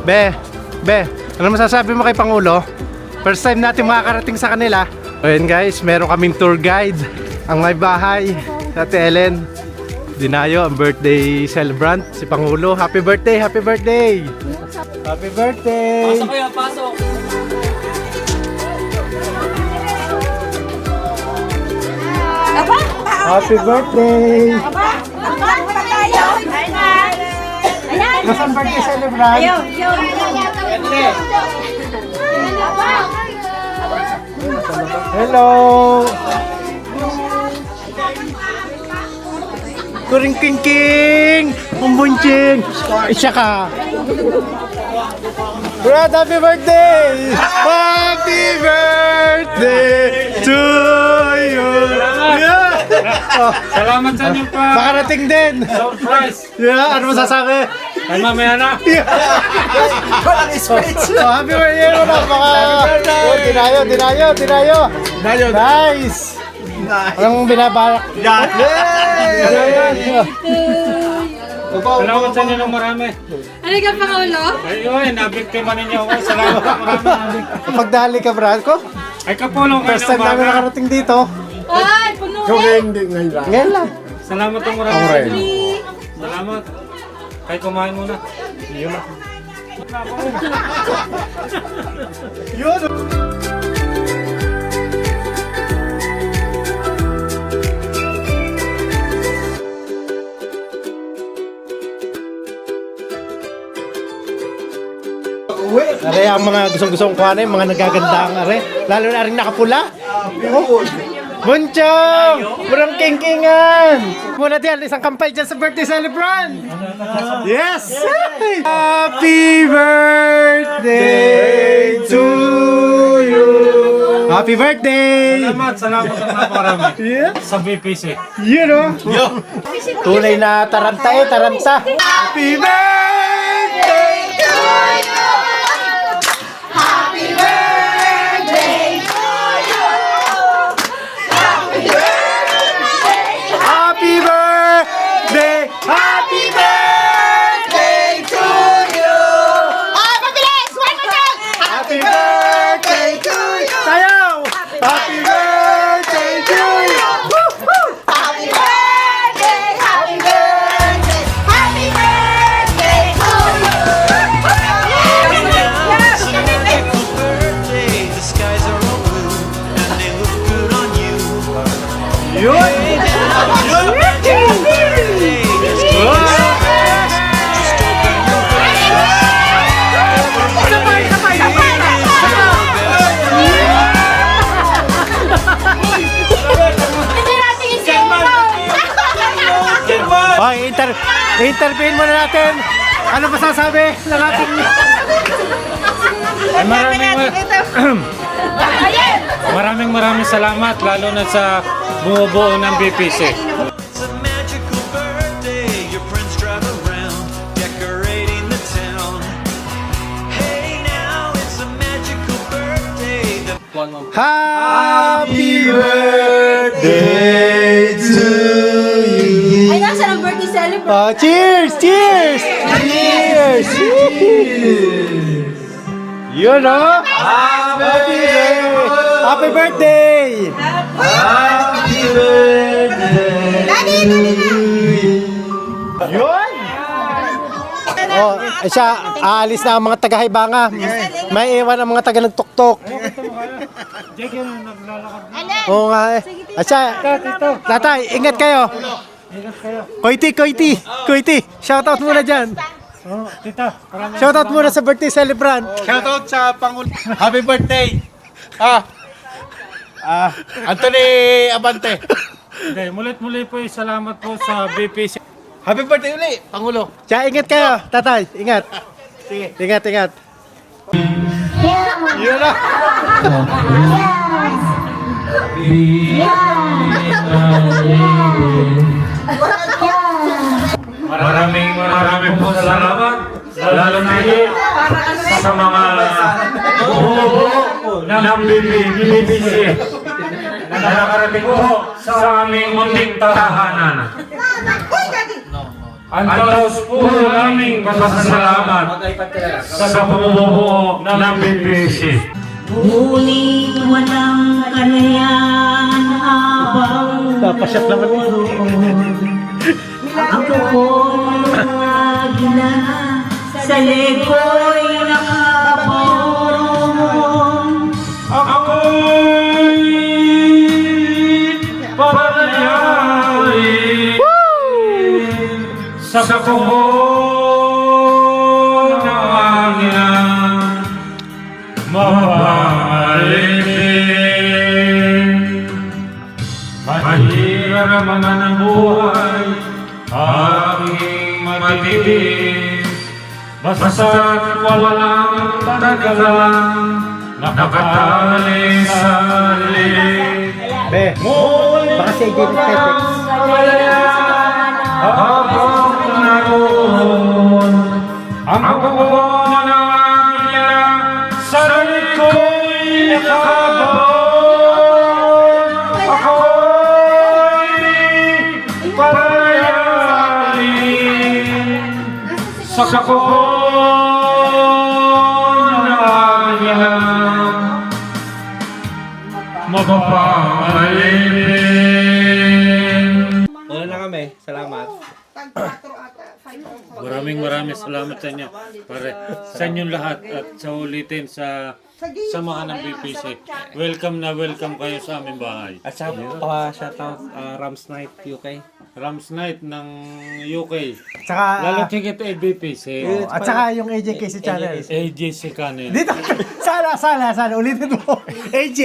Be, ano masasabi mo kay Pangulo? First time natin makakarating sa kanila. Ayun guys, meron kaming tour guide. Ang may bahay, Ate Ellen. Dinayo, ang birthday celebrant, si Pangulo. Happy birthday, happy birthday! Happy birthday! Pasok kayo, pasok! Happy birthday! Nasaan birthday celebrant? Hello! Kuring king king! Umbunching! Isya ka! Brad, happy birthday! Happy birthday to you! Yeah! Salamat sa inyo pa! Makarating din! Surprise! Yeah, ano masasabi? Ay, mamaya na! Walang speech! Happy birthday mo na! Dinayo! Nice! Anong binabalak? Yan! Salamat sa inyo ng marami! Ano ka, Pangulo? Ayun, nabiktima ninyo ako. Salamat sa marami. Pagdali ka, Brad ko? Ay, kapulong kayo First ng time namin baga. nakarating dito. Ay, puno eh! Ngayon lang. Salamat ng marami. Salamat. Kaya kumain muna. Yun na. Yun! Are, ang mga gustong-gustong kuhanin, mga nagaganda ang are. Lalo na rin nakapula. Oh. Bunchong! Murang king-kingan! Muna diyan, isang kampay dyan sa birthday celebrant! Yes! Happy birthday to you! Happy birthday! Salamat ng marami. Yeah. Sa BPC. You know? Tunay na taranta eh, taranta. Happy birthday to you! Happy birthday to you! Happy birthday! Happy birthday! Happy birthday to you! Mabilis! One more time! Happy birthday to you! Sayaw! Happy birthday to you! Woo! Woo! Happy birthday! Happy birthday! Happy birthday to you! Birthday, the skies are all blue and they look good on you. Yun! Hindi natin isigaw! Okay, interviewin muna natin. Ano masasabi ng ating... Ay, maraming salamat lalo na sa bumubuo ng BPC. It's a magical birthday, your friends drive around, decorating the town. Hey now, it's a magical birthday. Happy birthday to you. Ay, nasa ang birthday celebrant? Oh, cheers! Cheers! Cheers! You know? Happy birthday! Happy birthday! Happy birthday! Yun! Oh, siya, aalis na ang mga taga-Haibanga. May iwan ang mga taga-nagtuktok. Oo nga eh. Asya, tatay, ingat kayo. Koiti. Shoutout muna dyan. Tita, Shoutout muna sa birthday celebrant. Shoutout sa Pangulo. Happy birthday! Anthony Abante. okay, muli po salamat po sa BPC. Happy birthday uli, Pangulo. Siya, ingat kayo. Tatay, ingat. Sige. Ingat. Yun na. Maraming po salamat. Lalo na yun sa mga bumubuo ng BPC na nakarating po sa aming munting tahanan. Ang taos puso naming pasasalamat sa pamumubuo ng BPC. Ngunit walang kalayan habang Napasyat naman eh. ako po'y nagina sa leko'y nakaborong. Ako'y panayain sa kuhon ng hangin mapalipin. Mahirap man ang buhay, aking matitiis, basta't walang tagalang nakatali sa liig. Be, baka si AJ nagtetext. Habang naroon ang pagkukuha ng aking sa ko'y nakabaon. Ako'y panayain sa kuhon ng aking mapapalipin. Una na kami. Salamat. Maraming salamat sa inyo. Pare, sa inyong lahat at sa ulitin sa samahan ng BPC. Welcome na welcome kayo sa aming bahay. At sa shoutout Rams Night UK. Rams Night ng UK. Tsaka, Lalo tigit BPC. at saka yung AJ Casey channel. AJC Canel. Dito, sana, ulitin mo. AJ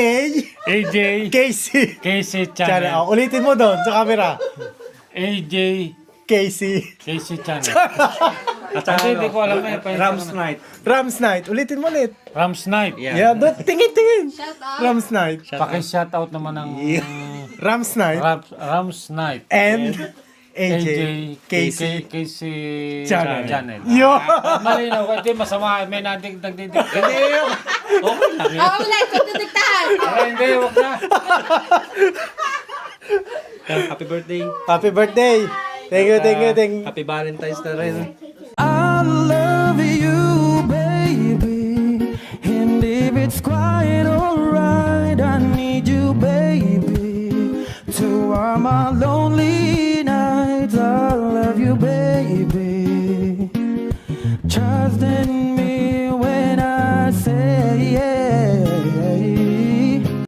AJ Casey Casey channel. Channel. Ulitin mo doon sa camera. AJ Casey. Casey Channel. At Kasi hindi ko alam eh. Rams Night. Rams Night. Ulitin mo ulit. Rams Night. Yeah, doon. Tingin. Rams Night. Paki-shoutout naman ng Rams Night. Rams Night. And AJ Casey Casey channel. Channel. Yo! Malinaw, hindi masama. May nagdidikta. Oo, wala. Ito didiktahan. Hindi, wag na. Happy birthday. Happy birthday. Thank you. Happy Valentine's na rin. I love you, baby. And if it's quite alright, I need you, baby. To warm my lonely